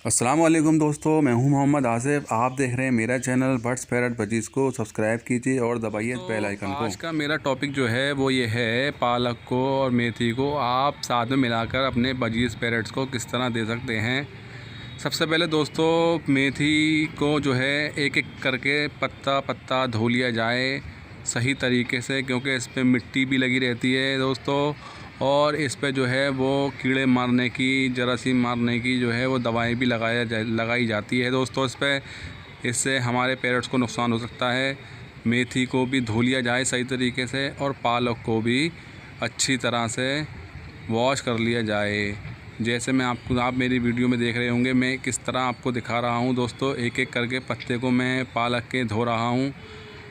अस्सलाम वालेकुम दोस्तों, मैं हूं मोहम्मद आसिफ। आप देख रहे हैं मेरा चैनल बर्ड्स पैरट बजीज़ को सब्सक्राइब कीजिए और दबाइए बेल आइकन को। आज का मेरा टॉपिक जो है वो ये है, पालक को और मेथी को आप साथ में मिलाकर अपने बजीज़ पैरट्स को किस तरह दे सकते हैं। सबसे पहले दोस्तों, मेथी को जो है एक एक करके पत्ता पत्ता धो लिया जाए सही तरीके से, क्योंकि इस पर मिट्टी भी लगी रहती है दोस्तों, और इस पे जो है वो कीड़े मारने की, जरासीम मारने की जो है वो दवाएं भी लगाई जाती है दोस्तों इस पे। इससे हमारे पैरट्स को नुकसान हो सकता है। मेथी को भी धो लिया जाए सही तरीके से और पालक को भी अच्छी तरह से वॉश कर लिया जाए। जैसे आप मेरी वीडियो में देख रहे होंगे, मैं किस तरह आपको दिखा रहा हूँ दोस्तों। एक एक करके पत्ते को मैं पालक के धो रहा हूँ,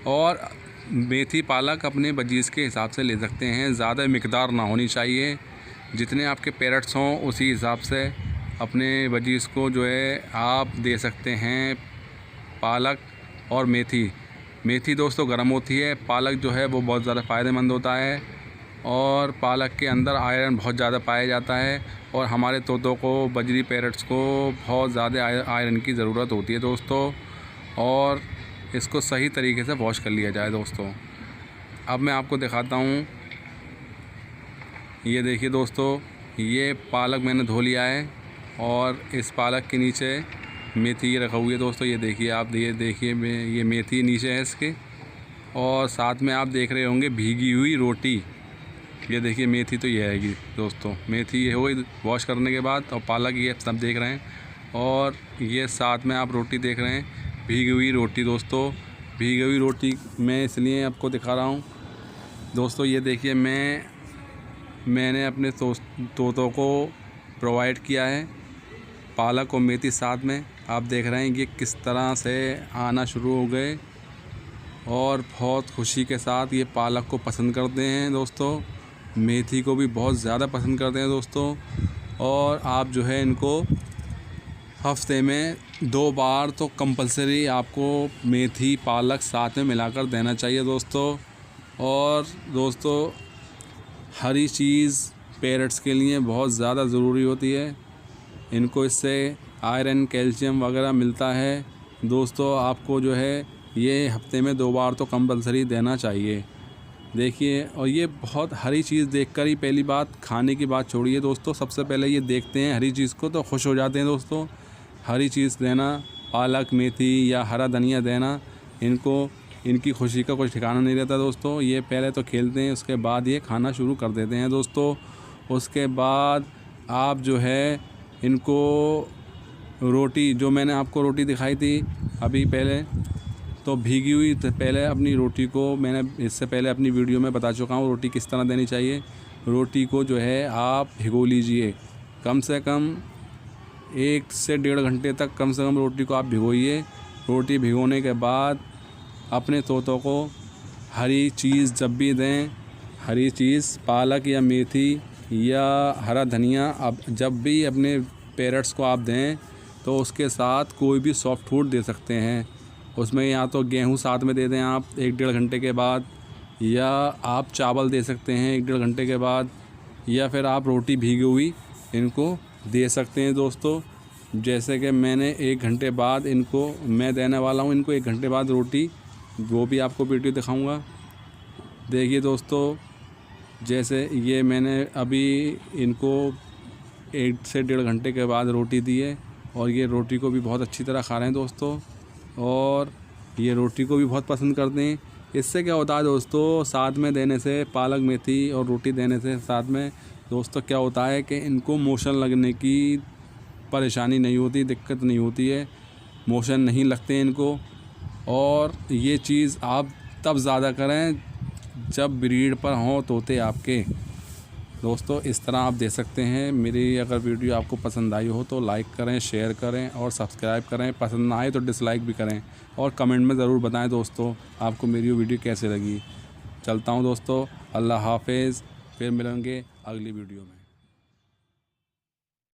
और मेथी पालक अपने बजीज़ के हिसाब से ले सकते हैं। ज़्यादा मिकदार ना होनी चाहिए, जितने आपके पैरट्स हों उसी हिसाब से अपने बजीज़ को जो है आप दे सकते हैं। पालक और मेथी दोस्तों गर्म होती है, पालक जो है वो बहुत ज़्यादा फ़ायदेमंद होता है, और पालक के अंदर आयरन बहुत ज़्यादा पाया जाता है, और हमारे तोतों को, बजरी पैरट्स को बहुत ज़्यादा आयरन की ज़रूरत होती है दोस्तों। और इसको सही तरीके से वॉश कर लिया जाए दोस्तों। अब मैं आपको दिखाता हूँ, ये देखिए दोस्तों, ये पालक मैंने धो लिया है, और इस पालक के नीचे मेथी रखा हुई है दोस्तों। ये देखिए आप, ये देखिए ये मेथी नीचे है इसके, और साथ में आप देख रहे होंगे भीगी हुई रोटी। ये देखिए मेथी तो ये आएगी दोस्तों, मेथी ये हो गई वॉश करने के बाद, और पालक ये सब देख रहे हैं, और ये साथ में आप रोटी देख रहे हैं, भीगी हुई रोटी दोस्तों। भीगी हुई रोटी मैं इसलिए आपको दिखा रहा हूँ दोस्तों। ये देखिए मैंने अपने तोतों को प्रोवाइड किया है पालक और मेथी साथ में। आप देख रहे हैं ये किस तरह से आना शुरू हो गए, और बहुत खुशी के साथ ये पालक को पसंद करते हैं दोस्तों। मेथी को भी बहुत ज़्यादा पसंद करते हैं दोस्तों। और आप जो है इनको हफ्ते में 2 बार तो कंपलसरी आपको मेथी पालक साथ में मिलाकर देना चाहिए दोस्तों। और दोस्तों, हरी चीज़ पैरट्स के लिए बहुत ज़्यादा ज़रूरी होती है। इनको इससे आयरन, कैल्शियम वगैरह मिलता है दोस्तों। आपको जो है ये हफ्ते में 2 बार तो कंपलसरी देना चाहिए। देखिए, और ये बहुत हरी चीज़ देखकर ही, पहली बात खाने की बात छोड़िए दोस्तों, सबसे पहले ये देखते हैं हरी चीज़ को तो खुश हो जाते हैं दोस्तों। हरी चीज़ देना, पालक, मेथी या हरा धनिया देना, इनकी खुशी का कोई ठिकाना नहीं रहता दोस्तों। ये पहले तो खेलते हैं, उसके बाद ये खाना शुरू कर देते हैं दोस्तों। उसके बाद आप जो है इनको रोटी, जो मैंने आपको रोटी दिखाई थी अभी पहले, तो भीगी हुई पहले अपनी रोटी को मैंने इससे पहले अपनी वीडियो में बता चुका हूँ रोटी किस तरह देनी चाहिए। रोटी को जो है आप भिगो लीजिए, कम से कम 1 से 1.5 घंटे तक कम से कम रोटी को आप भिगोइए। रोटी भिगोने के बाद अपने तोतों को हरी चीज़ जब भी दें, हरी चीज़ पालक या मेथी या हरा धनिया, आप जब भी अपने पैरट्स को आप दें तो उसके साथ कोई भी सॉफ्ट फूड दे सकते हैं। उसमें या तो गेहूँ साथ में दे दें आप 1-1.5 घंटे के बाद, या आप चावल दे सकते हैं 1-1.5 घंटे के बाद, या फिर आप रोटी भीगी हुई इनको दे सकते हैं दोस्तों। जैसे कि मैंने 1 घंटे बाद इनको मैं देने वाला हूँ, इनको 1 घंटे बाद रोटी, वो भी आपको वीडियो दिखाऊंगा। देखिए दोस्तों, जैसे ये मैंने अभी इनको 1 से 1.5 घंटे के बाद रोटी दी है, और ये रोटी को भी बहुत अच्छी तरह खा रहे हैं दोस्तों, और ये रोटी को भी बहुत पसंद करते हैं। इससे क्या होता है दोस्तों, साथ में देने से, पालक, मेथी और रोटी देने से साथ में दोस्तों क्या होता है कि इनको मोशन लगने की परेशानी नहीं होती, दिक्कत नहीं होती है, मोशन नहीं लगते हैं इनको। और ये चीज़ आप तब ज़्यादा करें जब ब्रीड पर हों तोते आपके दोस्तों। इस तरह आप दे सकते हैं। मेरी अगर वीडियो आपको पसंद आई हो तो लाइक करें, शेयर करें और सब्सक्राइब करें। पसंद ना आए तो डिसलाइक भी करें, और कमेंट में ज़रूर बताएं दोस्तों आपको मेरी वीडियो कैसे लगी। चलता हूं दोस्तों, अल्लाह हाफिज़, फिर मिलेंगे अगली वीडियो में।